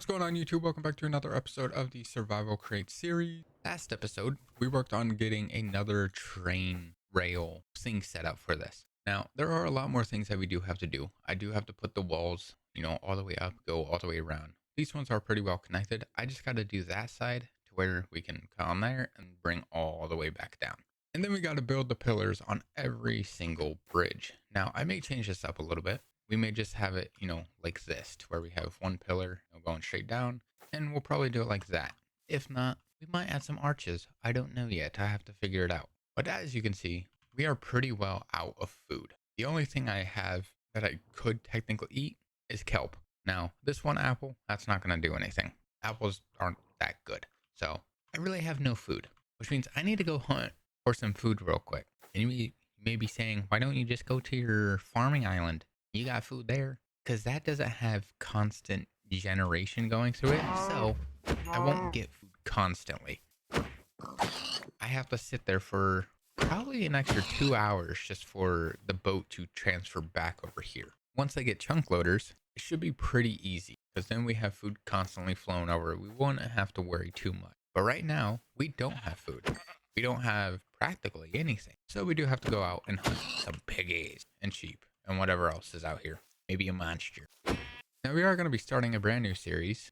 going on YouTube? Welcome back to another episode of the Survival Crate series. Last episode, we worked on getting another train rail thing set up for this. Now, there are a lot more things that we do have to do. I do have to put the walls, all the way up, go all the way around. These ones are pretty well connected. I just got to do that side to where we can cut on there and bring all the way back down. And then we got to build the pillars on every single bridge. Now, I may change this up a little bit. We may just have it, like this, to where we have one pillar going straight down, and we'll probably do it like that. If not, we might add some arches. I don't know yet. I have to figure it out. But as you can see, we are pretty well out of food. The only thing I have that I could technically eat is kelp. Now, this one apple, that's not going to do anything. Apples aren't that good. So I really have no food, which means I need to go hunt for some food real quick. And you may be saying, why don't you just go to your farming island? You got food there, because that doesn't have constant generation going through it, so I won't get food constantly. I have to sit there for probably an extra 2 hours just for the boat to transfer back over here. Once I get chunk loaders, it should be pretty easy, because then we have food constantly flowing over. We won't have to worry too much. But right now, we don't have food. We don't have practically anything. So we do have to go out and hunt some piggies and sheep and whatever else is out here. Maybe a monster. Now we are going to be starting a brand new series,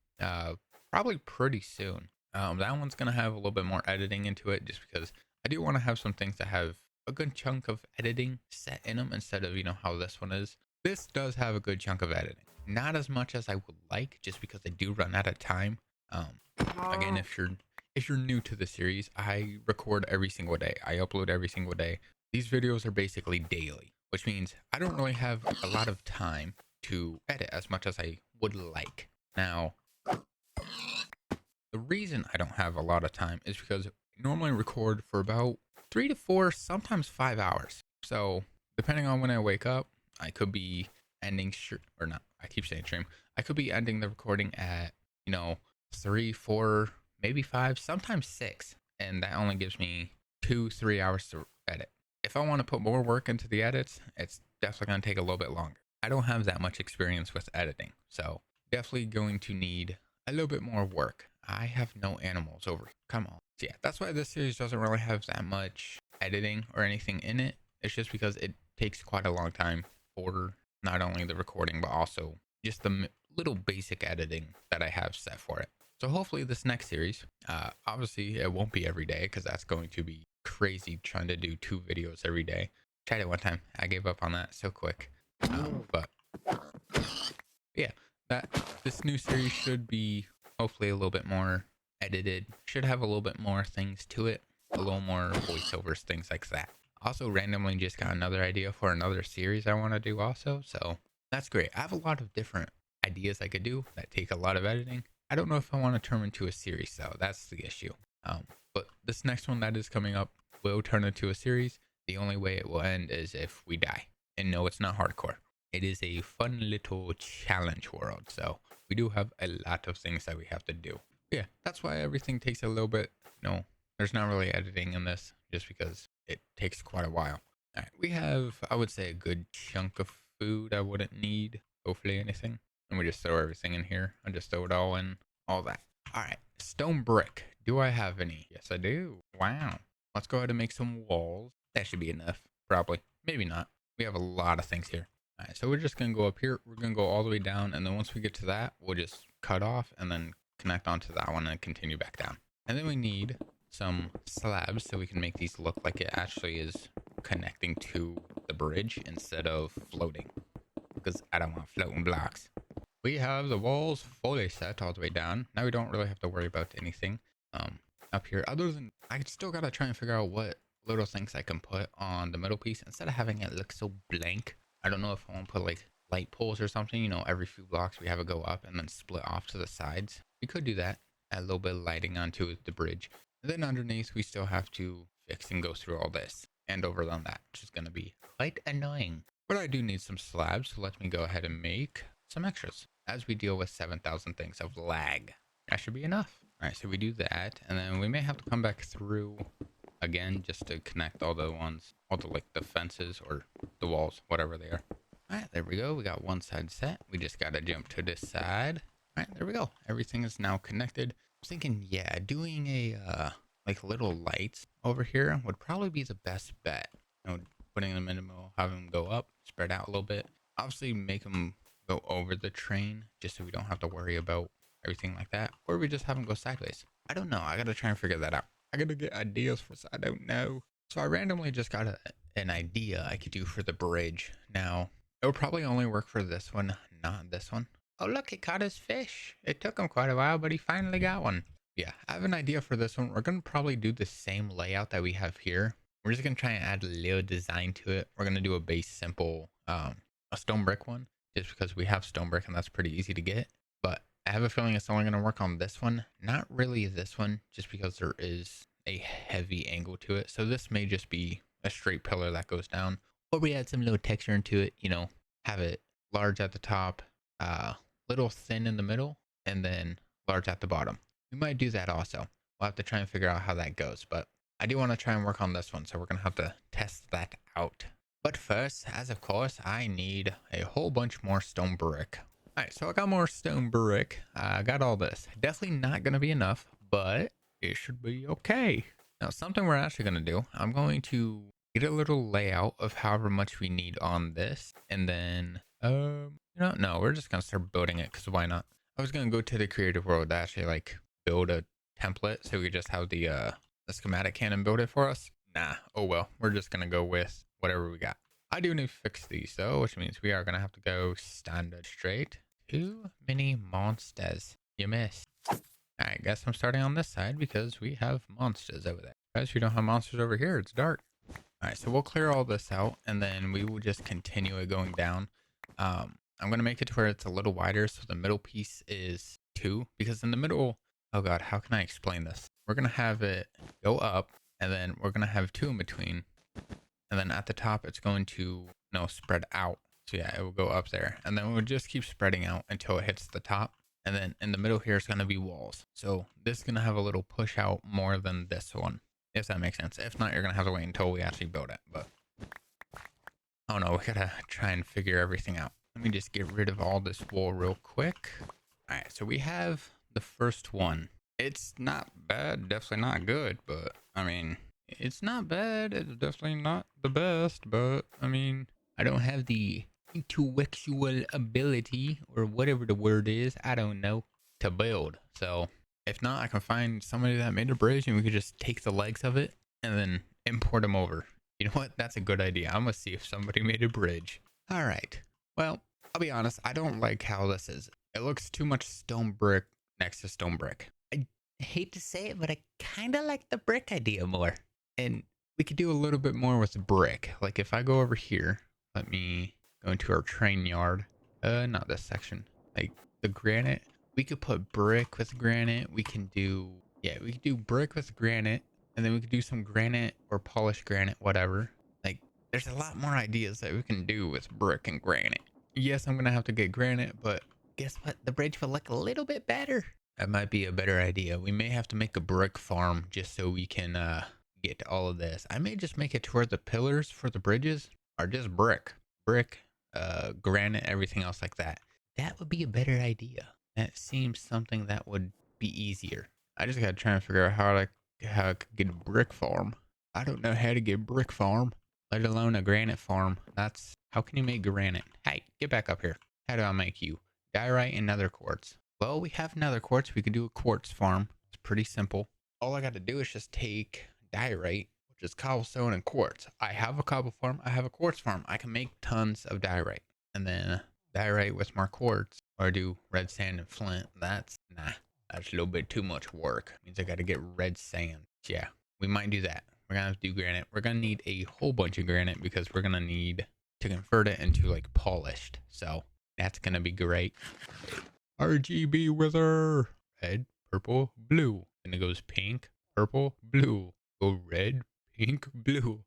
probably pretty soon. That one's going to have a little bit more editing into it, just because I do want to have some things that have a good chunk of editing set in them instead of, how this one is. This does have a good chunk of editing. Not as much as I would like, just because I do run out of time. Again, if you're new to the series, I record every single day. I upload every single day. These videos are basically daily, which means I don't really have a lot of time to edit as much as I would like. Now, the reason I don't have a lot of time is because I normally record for about 3 to 4, sometimes 5 hours. So depending on when I wake up, I could be ending or not. I keep saying stream. I could be ending the recording at 3, 4, maybe 5, sometimes 6, and that only gives me 2-3 hours to edit. If I want to put more work into the edits, it's definitely going to take a little bit longer. I don't have that much experience with editing, so definitely going to need a little bit more work. I have no animals over here. Come on. So yeah, that's why this series doesn't really have that much editing or anything in it. It's just because it takes quite a long time for not only the recording, but also just the little basic editing that I have set for it. So hopefully this next series, obviously it won't be every day, because that's going to be crazy trying to do 2 videos every day. Tried it one time. I gave up on that so quick. But yeah, this new series should be hopefully a little bit more edited. Should have a little bit more things to it. A little more voiceovers, things like that. Also randomly just got another idea for another series I want to do also. So that's great. I have a lot of different ideas I could do that take a lot of editing. I don't know if I want to turn into a series though. That's the issue. But this next one that is coming up will turn into a series. The only way it will end is if we die. And no, it's not hardcore. It is a fun little challenge world. So we do have a lot of things that we have to do. Yeah, that's why everything takes a little bit. There's not really editing in this, just because it takes quite a while. All right, we have, I would say, a good chunk of food I wouldn't need. Hopefully anything. And we just throw everything in here. I just throw it all in. All that. All right, stone brick. Do I have any? Yes, I do. Wow. Let's go ahead and make some walls. That should be enough. Probably. Maybe not. We have a lot of things here. All right, so we're just going to go up here. We're going to go all the way down. And then once we get to that, we'll just cut off and then connect onto that one and continue back down. And then we need some slabs so we can make these look like it actually is connecting to the bridge instead of floating. Because I don't want floating blocks. We have the walls fully set all the way down. Now we don't really have to worry about anything up here. Other than, I still got to try and figure out what little things I can put on the middle piece instead of having it look so blank. I don't know if I want to put like light poles or something. Every few blocks we have it go up and then split off to the sides. We could do that. Add a little bit of lighting onto the bridge. And then underneath we still have to fix and go through all this and overrun that, which is going to be quite annoying. But I do need some slabs, so let me go ahead and make some extras as we deal with 7,000 things of lag. That should be enough. All right, so we do that, and then we may have to come back through again just to connect all the ones, like the fences or the walls, whatever they are. All right, there we go. We got one side set. We just got to jump to this side. All right, there we go. Everything is now connected. I was thinking, yeah, doing a like little lights over here would probably be the best bet. You know, putting them in the middle, having them go up, spread out a little bit. Obviously, make them go over the train just so we don't have to worry about everything like that, or we just have them go sideways. I don't know. I gotta try and figure that out. I gotta get ideas for this. I don't know. So I randomly just got an idea I could do for the bridge. Now, it would probably only work for this one, not this one. Oh, look, he caught his fish. It took him quite a while, but he finally got one. Yeah, I have an idea for this one. We're going to probably do the same layout that we have here. We're just going to try and add a little design to it. We're going to do a base simple, a stone brick one, just because we have stone brick and that's pretty easy to get. But I have a feeling it's only going to work on this one. Not really this one, just because there is a heavy angle to it. So this may just be a straight pillar that goes down. Or we add some little texture into it, you know, have it large at the top, little thin in the middle, and then large at the bottom. We might do that also. We'll have to try and figure out how that goes, but I do want to try and work on this one, so we're going to have to test that out. But first, as of course, I need a whole bunch more stone brick. All right, so I got more stone brick. I got all this. Definitely not going to be enough, but it should be okay. Now, something we're actually going to do, I'm going to get a little layout of however much we need on this, and then no, we're just gonna start building it because why not? I was gonna go to the creative world to actually like build a template so we just have the schematic cannon build it for us. Nah, oh well, we're just gonna go with whatever we got. I do need to fix these though, which means we are gonna have to go standard straight. Too many monsters. You missed. I guess I'm starting on this side because we have monsters over there. Guys, we don't have monsters over here. It's dark. All right, so we'll clear all this out and then we will just continue it going down. I'm going to make it to where it's a little wider. So the middle piece is 2 because in the middle, oh God, how can I explain this? We're going to have it go up and then we're going to have 2 in between. And then at the top, it's going to, spread out. So yeah, it will go up there and then we'll just keep spreading out until it hits the top. And then in the middle here is going to be walls. So this is going to have a little push out more than this one, if that makes sense. If not, you're going to have to wait until we actually build it. But oh no, we got to try and figure everything out. Let me just get rid of all this wool real quick. All right, so we have the first one. It's not bad, definitely not good, but I mean, it's not bad. It's definitely not the best, but I mean, I don't have the intellectual ability or whatever the word is, I don't know, to build. So if not, I can find somebody that made a bridge and we could just take the legs of it and then import them over. You know what? That's a good idea. I'm gonna see if somebody made a bridge. All right. Well, I'll be honest, I don't like how this is. It looks too much stone brick next to stone brick. I hate to say it, but I kind of like the brick idea more. And we could do a little bit more with the brick. Like if I go over here, let me go into our train yard. Not this section. Like the granite. We could put brick with granite. We could do brick with granite. And then we could do some granite or polished granite, whatever. Like there's a lot more ideas that we can do with brick and granite. Yes, I'm going to have to get granite, but guess what? The bridge will look a little bit better. That might be a better idea. We may have to make a brick farm just so we can get all of this. I may just make it to where the pillars for the bridges are just brick. Brick, granite, everything else like that. That would be a better idea. That seems something that would be easier. I just got to try and figure out how I could get a brick farm. I don't know how to get brick farm, let alone a granite farm. How can you make granite? Hey, get back up here. How do I make you? Diorite and nether quartz. Well, we have nether quartz. We could do a quartz farm. It's pretty simple. All I got to do is just take diorite, which is cobblestone and quartz. I have a cobble farm. I have a quartz farm. I can make tons of diorite. And then diorite with more quartz, or do red sand and flint. That's a little bit too much work. Means I got to get red sand. Yeah, we might do that. We're gonna have to do granite. We're gonna need a whole bunch of granite because we're gonna need to convert it into like polished. So that's gonna be great. RGB wither. Red, purple, blue. And it goes pink, purple, blue. Go red, pink, blue.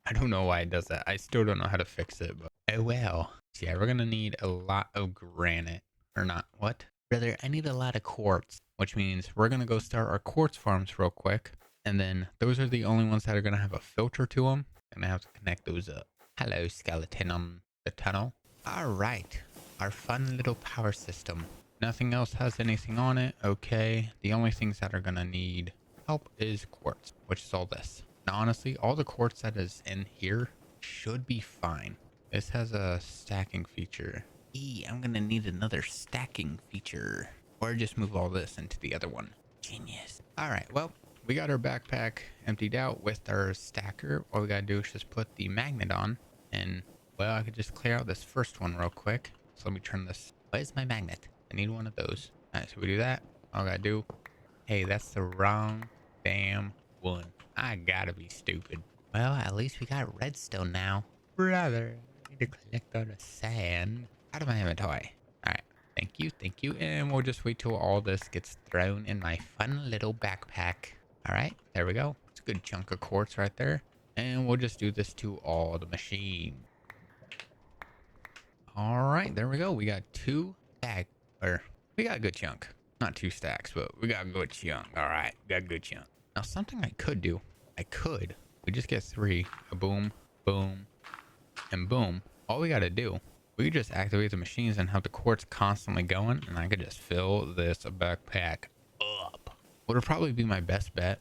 I don't know why it does that. I still don't know how to fix it, but oh well. So yeah, we're gonna need a lot of granite. Or not, what? Rather, I need a lot of quartz, which means we're gonna go start our quartz farms real quick. And then those are the only ones that are gonna have a filter to them. And I have to connect those up. Hello, skeleton on the tunnel. All right, our fun little power system. Nothing else has anything on it. Okay. The only things that are gonna need help is quartz, which is all this. Now, honestly, all the quartz that is in here should be fine. This has a stacking feature. I'm gonna need another stacking feature. Or just move all this into the other one. Genius. All right, well, we got our backpack emptied out with our stacker. All we gotta do is just put the magnet on. And, well, I could just clear out this first one real quick. So let me turn this. Where's my magnet? I need one of those. All right, so we do that. All I gotta do. Hey, that's the wrong damn one. I gotta be stupid. Well, at least we got redstone now. Brother, I need to collect all the sand out of my inventory. All right, thank you. And we'll just wait till all this gets thrown in my fun little backpack. All right, there we go. It's a good chunk of quartz right there. And we'll just do this to all the machine. All right, there we go. We got we got a good chunk. Not 2 stacks, but we got a good chunk. All right, got a good chunk. Now, something I could do, we just get 3, a boom, boom, and boom. All we got to do, we could just activate the machines and have the quartz constantly going, and I could just fill this backpack up. Would probably be my best bet.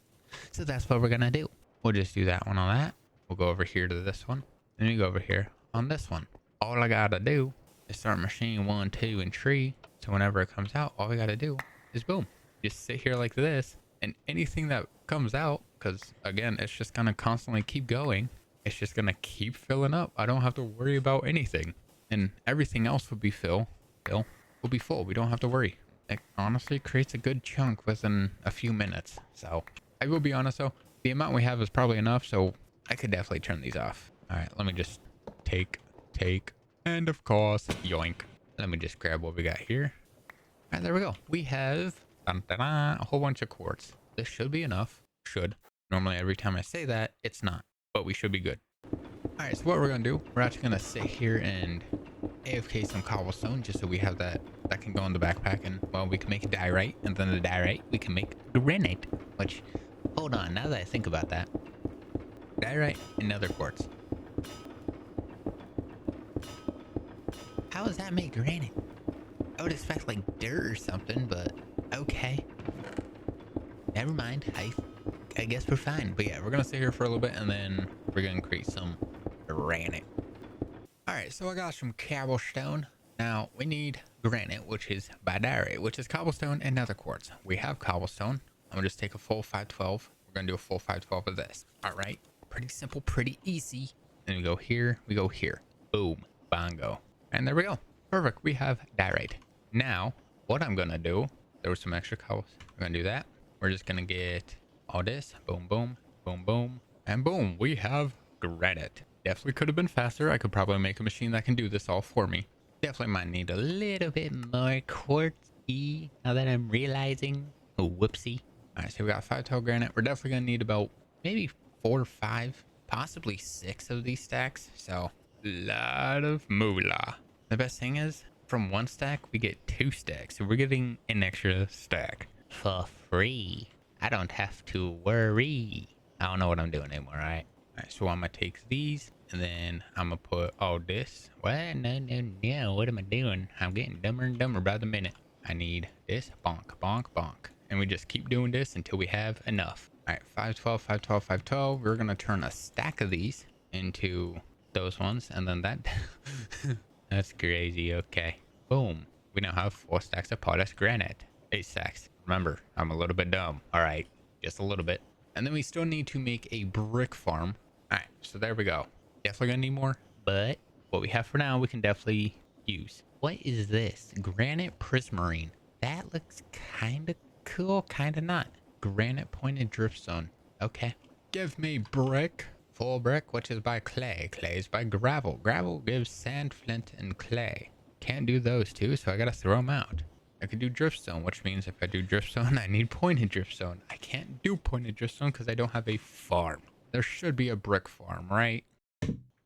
So that's what we're going to do. We'll just do that one on that. We'll go over here to this one. Then you go over here on this one. All I got to do is start machine 1, 2, and 3. So whenever it comes out, all we got to do is boom. Just sit here like this, and anything that comes out, because again, it's just going to constantly keep going. It's just going to keep filling up. I don't have to worry about anything. And everything else will be full. Will be full. We don't have to worry. It honestly creates a good chunk within a few minutes. So I will be honest though, the amount we have is probably enough. So I could definitely turn these off. All right, let me just take, and of course, yoink. Let me just grab what we got here. All right, there we go. We have a whole bunch of quartz. This should be enough. Should. Normally every time I say that, it's not. But we should be good. All right, so what we're going to do, we're actually going to sit here and AFK some cobblestone just so we have that can go in the backpack. And, well, we can make diorite. And then the diorite, we can make granite. Which, hold on, now that I think about that. Diorite and nether quartz. How does that make granite? I would expect like dirt or something, but okay. Never mind. I guess we're fine. But yeah, we're gonna stay here for a little bit and then we're gonna create some granite. Alright, so I got some cobblestone. Now we need granite, which is diorite, which is cobblestone and nether quartz. We have cobblestone. I'm gonna just take a full 512. We're gonna do a full 512 of this. Alright. Pretty simple, pretty easy. Then we go here, Boom. Bongo. And there we go. Perfect. We have diorite. Now, what I'm going to do, there was some extra cobbles. We're going to do that. We're just going to get all this. Boom, boom, boom, boom. And boom, we have granite. Definitely could have been faster. I could probably make a machine that can do this all for me. Definitely might need a little bit more quartzy now that I'm realizing. Oh, whoopsie. All right, so we got 5 tall granite. We're definitely going to need about maybe 4 or 5, possibly 6 of these stacks. So lot of moolah. The best thing is from 1 stack we get 2 stacks, so we're getting an extra stack for free. I don't have to worry. I don't know what I'm doing anymore. All right, so I'm gonna take these and then I'm gonna put all this. What? No, what am I doing? I'm getting dumber and dumber by the minute. I need this. Bonk, bonk, bonk. And we just keep doing this until we have enough. All right, 512, 512, 512. We're gonna turn a stack of these into those ones, and then that that's crazy. Okay, boom, we now have 4 stacks of polished granite. 8 stacks. Remember, I'm a little bit dumb. All right, just a little bit. And then we still need to make a brick farm. All right, so there we go. Definitely gonna need more, but what we have for now we can definitely use. What is this? Granite prismarine. That looks kind of cool, kind of not. Granite pointed dripstone. Okay, give me brick. Full brick, which is by clay. Clay is by gravel. Gravel gives sand, flint, and clay. Can't do those two, so I gotta throw them out. I could do dripstone, which means if I do dripstone, I need pointed dripstone. I can't do pointed dripstone because I don't have a farm. There should be a brick farm, right?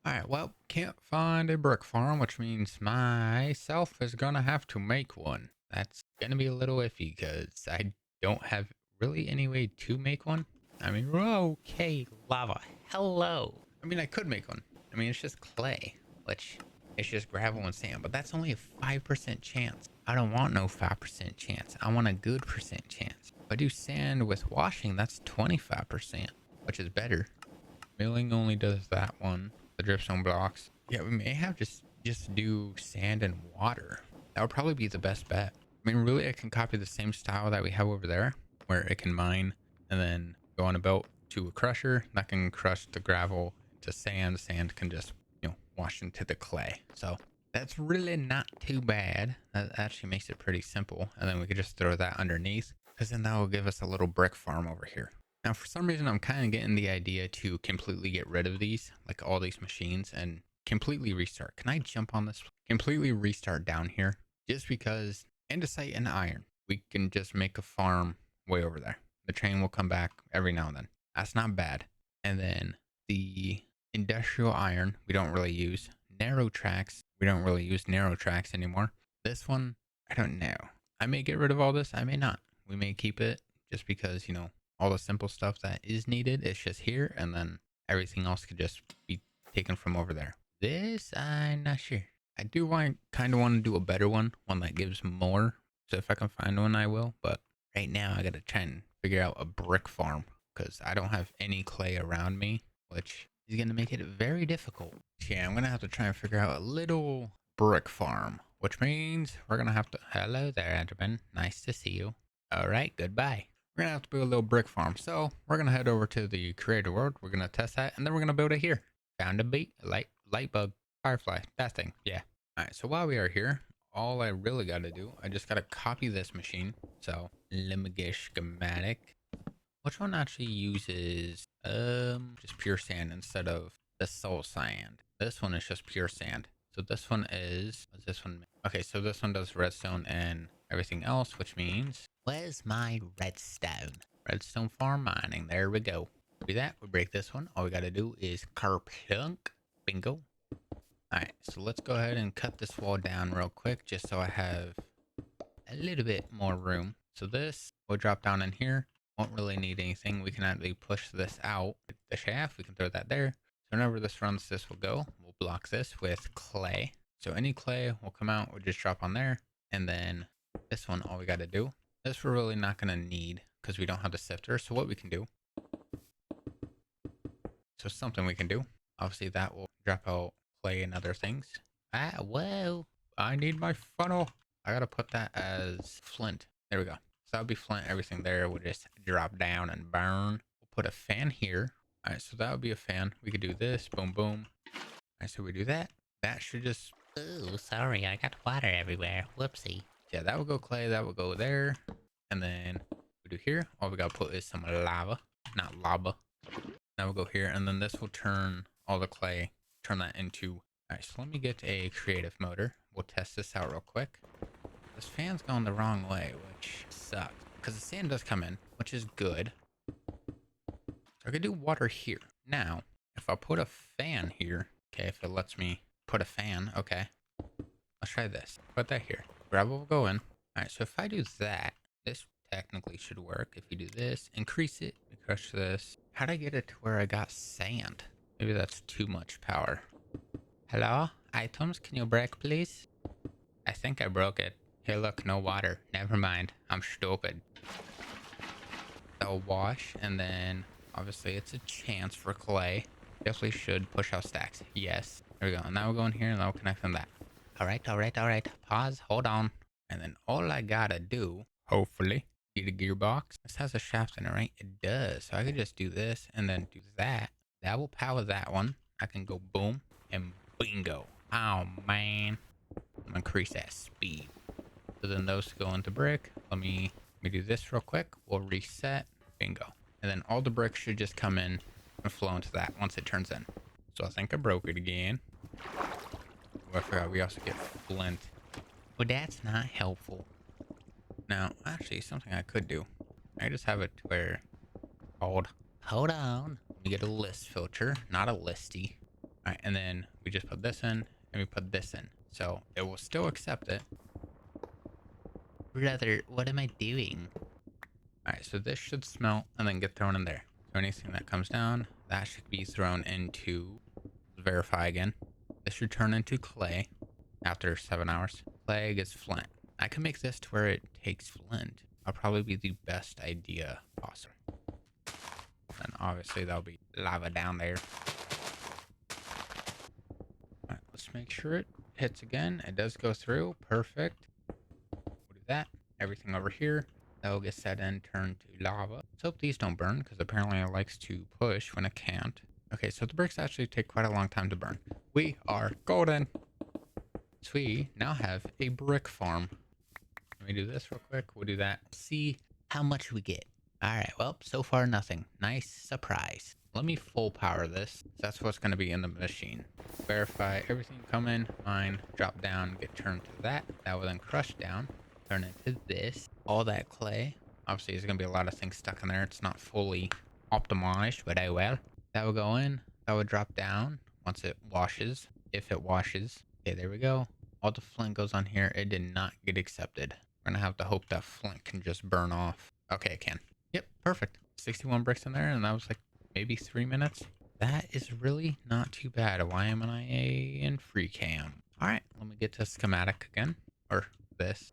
Alright, well, can't find a brick farm, which means myself is gonna have to make one. That's gonna be a little iffy because I don't have really any way to make one. I mean, okay, lava. Hello. I mean, I could make one. I mean, it's just clay, which It's just gravel and sand, but that's only a 5% chance. I don't want no 5% chance. I want a good percent chance. If I do sand with washing, that's 25%, which is better. Milling only does that one, the dripstone blocks. Yeah, we may have just do sand and water. That would probably be the best bet. I mean, really, I can copy the same style that we have over there, where it can mine and then go on a belt to a crusher that can crush the gravel to sand. Sand can just, wash into the clay. So that's really not too bad. That actually makes it pretty simple. And then we could just throw that underneath, because then that will give us a little brick farm over here. Now, for some reason, I'm kind of getting the idea to completely get rid of these, like all these machines, and completely restart. Can I jump on this? Completely restart down here, just because andesite and iron, we can just make a farm way over there. The train will come back every now and then. That's not bad. And then the industrial iron, we don't really use. Narrow tracks, we don't really use narrow tracks anymore. This one, I don't know. I may get rid of all this. I may not. We may keep it just because, all the simple stuff that is needed is just here, and then everything else could just be taken from over there. This, I'm not sure. I do kind of want to do a better one that gives more. So if I can find one, I will. But right now, I got to try and figure out a brick farm, because I don't have any clay around me, which is going to make it very difficult. Yeah, I'm going to have to try and figure out a little brick farm, which means we're going to have to... Hello there, Enderman. Nice to see you. All right, goodbye. We're going to have to build a little brick farm. So we're going to head over to the creator world. We're going to test that, and then we're going to build it here. Found a light bug, firefly, that thing. Yeah. All right, so while we are here, all I really got to do, I just got to copy this machine. So let me get schematic. Which one actually uses just pure sand instead of the soul sand? This one is just pure sand. So this one is, what's this one? Okay, so this one does redstone and everything else, which means, where's my redstone? Redstone farm mining. There we go. Do that. We break this one. All we got to do is kerplunk. Bingo. All right, so let's go ahead and cut this wall down real quick, just so I have a little bit more room. So this will drop down in here. Won't really need anything. We can actually push this out. The shaft, we can throw that there. So whenever this runs, this will go. We'll block this with clay. So any clay will come out. We'll just drop on there. And then this one, all we got to do. This we're really not going to need, because we don't have the sifter. So what we can do. So something we can do. Obviously that will drop out clay and other things. Ah, whoa. I need my funnel. I got to put that as flint. There we go. So that'll be flint. Everything there will just drop down and burn. We'll put a fan here. All right, so that would be a fan. We could do this. Boom, boom. All right, so we do that. That should just... Ooh, sorry, I got water everywhere. Whoopsie. Yeah, that will go clay. That will go there. And then we do here. All we got to put is some lava. Not lava. That will go here. And then this will turn all the clay, turn that into... All right, so let me get a creative motor. We'll test this out real quick. This fan's going the wrong way, which sucks. Because the sand does come in, which is good. So I could do water here. Now, if I put a fan here, okay, if it lets me put a fan, okay. Let's try this. Put that here. Gravel will go in. All right, so if I do that, this technically should work. If you do this, increase it, crush this. How'd I get it to where I got sand? Maybe that's too much power. Hello? Items, can you break, please? I think I broke it. Hey, look, no water. Never mind. I'm stupid. That'll wash, and then obviously it's a chance for clay. Definitely should push out stacks. Yes. There we go. And now we'll go in here and I'll connect them that. All right. Pause. Hold on. And then all I gotta do, hopefully, get a gearbox. This has a shaft in it, right? It does. So I could just do this and then do that. That will power that one. I can go boom and bingo. Oh, man. I'm gonna increase that speed. So then those go into brick. Let me do this real quick. We'll reset. Bingo. And then all the bricks should just come in and flow into that once it turns in. So I think I broke it again. Oh, I forgot we also get flint. Well, that's not helpful. Now, actually, something I could do. I just have it to where... Hold on. We get a list filter, not a listy. All right, and then we just put this in, and we put this in. So it will still accept it. Brother, what am I doing? Alright, so this should smelt and then get thrown in there. So anything that comes down, that should be thrown into verify again. This This should turn into clay after 7 hours. Clay gets flint. I can make this to where it takes flint. That'll probably be the best idea possible. And obviously there'll be lava down there. Alright, let's make sure it hits again. It does go through. Perfect. We'll do that. Everything over here, that will get set in, turned to lava. Let's hope these don't burn, because apparently it likes to push when it can't. Okay, so the bricks actually take quite a long time to burn. We are golden. So we now have a brick farm. Let me do this real quick. We'll do that. See how much we get. Alright, well, so far nothing. Nice surprise. Let me full power this. That's what's going to be in the machine. Verify everything come in, mine, drop down, get turned to that. That will then crush down, turn into this. All that clay. Obviously, there's going to be a lot of things stuck in there. It's not fully optimized, but oh well. That will go in. That will drop down once it washes. If it washes. Okay, there we go. All the flint goes on here. It did not get accepted. We're going to have to hope that flint can just burn off. Okay, it can. Yep, perfect. 61 bricks in there, and that was like maybe 3 minutes. That is really not too bad. Why am I in free cam? All right, let me get to schematic again, or this.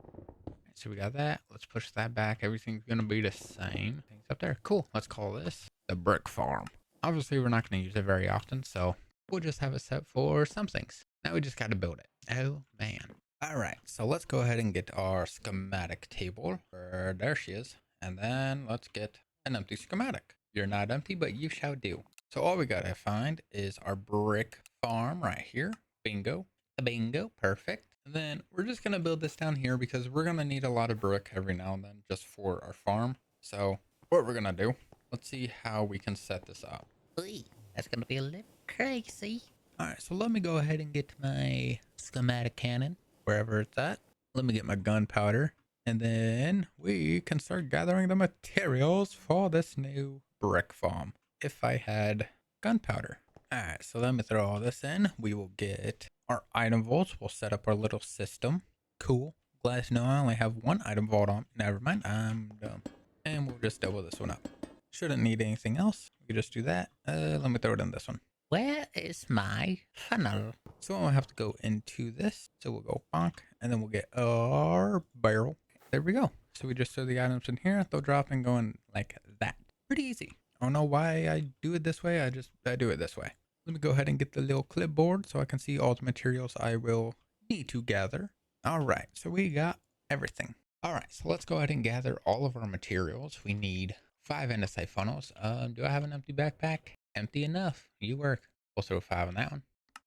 So we got that. Let's push that back. Everything's gonna be the same. Things up there. Cool. Let's call this the brick farm. Obviously, we're not gonna use it very often, so we'll just have it set for some things. Now we just gotta build it. Oh man. All right, so let's go ahead and get our schematic table. There she is. And then let's get an empty schematic. You're not empty, but you shall do. So all we gotta find is our brick farm right here. Bingo. Bingo. Perfect. And then we're just gonna build this down here because we're gonna need a lot of brick every now and then just for our farm. So what we're gonna do, let's see how we can set this up. Oy, that's gonna be a little crazy. All right, so let me go ahead and get my schematic cannon, wherever it's at. Let me get my gunpowder. And then we can start gathering the materials for this new brick farm. If I had gunpowder. All right, so let me throw all this in. We will get our item vaults. We'll set up our little system. Cool. Glad to know I only have one item vault on. Never mind, I'm dumb. And we'll just double this one up. Shouldn't need anything else. We can just do that. Let me throw it in this one. Where is my funnel? So we'll have to go into this. So we'll go bonk, and then we'll get our barrel. There we go. So we just throw the items in here. They'll drop and go in like that. Pretty easy. I don't know why I do it this way. I do it this way. Let me go ahead and get the little clipboard so I can see all the materials I will need to gather. All right. So we got everything. All right. So let's go ahead and gather all of our materials. We need 5 andesite funnels. Do I have an empty backpack? Empty enough. You work. We'll throw 5 on that one.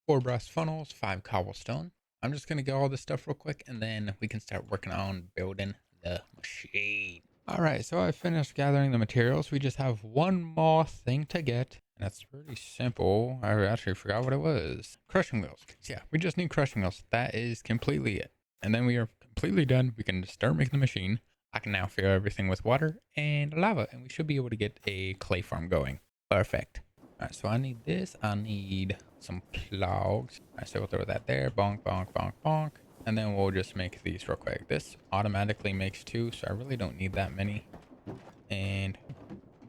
4 brass funnels, 5 cobblestone. I'm just going to get all this stuff real quick and then we can start working on building the machine. All right, so I finished gathering the materials. We just have one more thing to get. And that's pretty simple. I actually forgot what it was. Crushing wheels. Yeah, we just need crushing wheels. That is completely it. And then we are completely done. We can start making the machine. I can now fill everything with water and lava. And we should be able to get a clay farm going. Perfect. All right, so I need this. I need some plugs. All right, so we'll throw that there. Bonk, bonk, bonk, bonk. And then we'll just make these real quick. This automatically makes 2, so I really don't need that many. And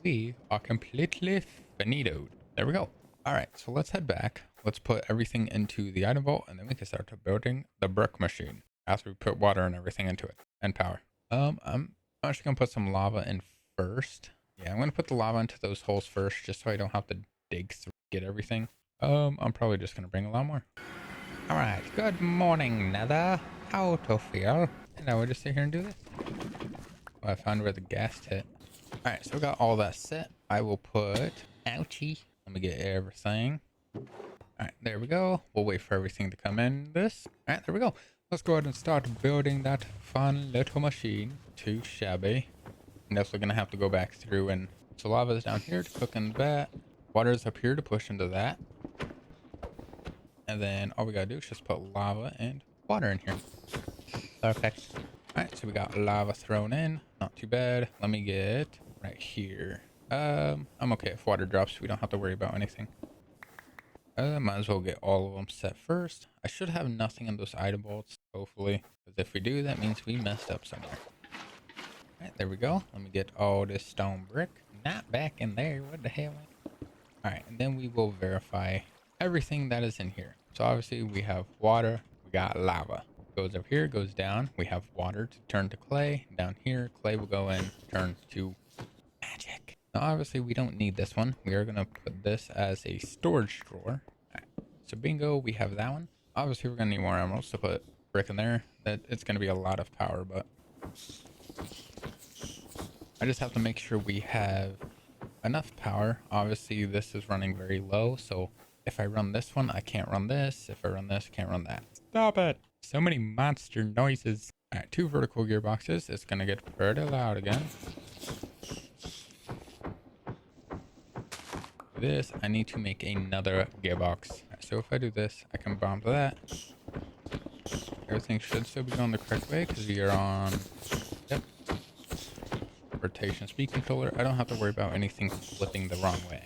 we are completely finitoed. There we go. All right, so let's head back. Let's put everything into the item vault, and then we can start building the brick machine after we put water and everything into it and power. I'm actually gonna put some lava in first. Yeah, I'm gonna put the lava into those holes first, just so I don't have to dig through, get everything. I'm probably just gonna bring a lot more. All right, good morning, Nether. How to feel? And now we'll just sit here and do this. Oh, I found where the gas hit. All right, so we got all that set. I will put, ouchie. Let me get everything. All right, there we go. We'll wait for everything to come in this. All right, there we go. Let's go ahead and start building that fun little machine. Too shabby. I'm definitely gonna have to go back through and, so lava is down here to cook in that. Water is up here to push into that. And then all we gotta do is just put lava and water in here. Perfect. All right, so we got lava thrown in. Not too bad. Let me get right here. I'm okay if water drops. We don't have to worry about anything. Might as well get all of them set first. I should have nothing in those item vaults, hopefully. Because if we do, that means we messed up somewhere. All right, there we go. Let me get all this stone brick. Not back in there. What the hell? All right, and then we will verify everything that is in here. So obviously we have water, we got lava. Goes up here, goes down. We have water to turn to clay. Down here, clay will go in, turn to magic. Now obviously we don't need this one. We are gonna put this as a storage drawer. Alright, so bingo, we have that one. Obviously we're gonna need more emeralds to put brick in there. That it's gonna be a lot of power, but I just have to make sure we have enough power. Obviously this is running very low, so if I run this one, I can't run this. If I run this, I can't run that. Stop it. So many monster noises. All right, 2 vertical gearboxes. It's gonna get pretty loud again. This, I need to make another gearbox. All right, so if I do this, I can bomb that. Everything should still be going the correct way because we are on, yep, rotation speed controller. I don't have to worry about anything flipping the wrong way.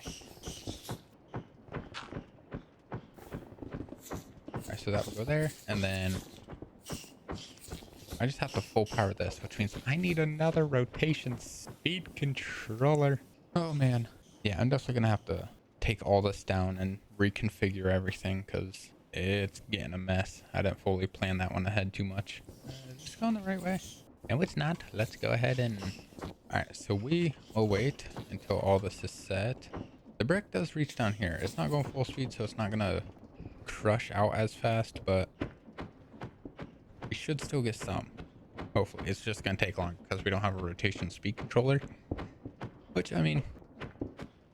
Alright, so that will go there, and then I just have to full power this, which means I need another rotation speed controller. Oh man. Yeah, I'm definitely gonna have to take all this down and reconfigure everything because it's getting a mess. I didn't fully plan that one ahead too much. It's going the right way. No, it's not. Let's go ahead and... Alright, so we will wait until all this is set. The brick does reach down here. It's not going full speed, so it's not gonna crush out as fast, but we should still get some. Hopefully. It's just gonna take long because we don't have a rotation speed controller. Which, I mean...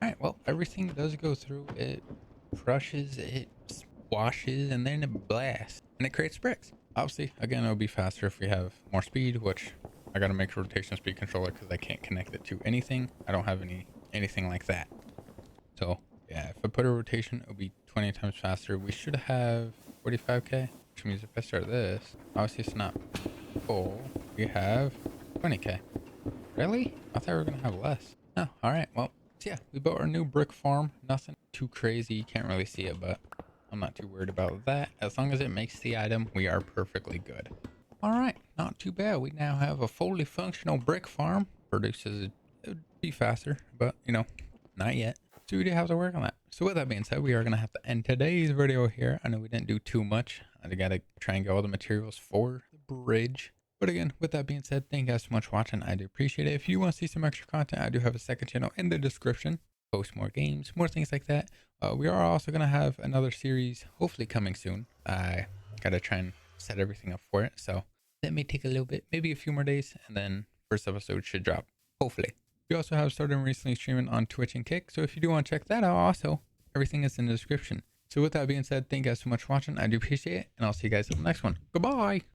Alright, well, everything does go through. It crushes, it washes, and then it blasts. And it creates bricks. Obviously, again, it'll be faster if we have more speed, which I gotta make a rotation speed controller because I can't connect it to anything. I don't have anything like that. So, yeah, if I put a rotation, it'll be 20 times faster. We should have 45k, which means if I start this, obviously it's not full. We have 20k. Really? I thought we were gonna have less. Oh, alright, well, so yeah, we built our new brick farm. Nothing too crazy. You can't really see it, but I'm not too worried about that. As long as it makes the item, we are perfectly good. Alright, not too bad. We now have a fully functional brick farm. Produces, it would be faster, but you know, not yet. So we do have to work on that. So with that being said, we are going to have to end today's video here. I know we didn't do too much. I got to try and get all the materials for the bridge. But again, with that being said, thank you guys so much for watching. I do appreciate it. If you want to see some extra content, I do have a second channel in the description. Post more games, more things like that. We are also going to have another series, hopefully coming soon. I got to try and set everything up for it. So that may take a little bit, maybe a few more days. And then first episode should drop, hopefully. We also have started recently streaming on Twitch and Kick. So if you do want to check that out also, everything is in the description. So with that being said, thank you guys so much for watching. I do appreciate it. And I'll see you guys in the next one. Goodbye.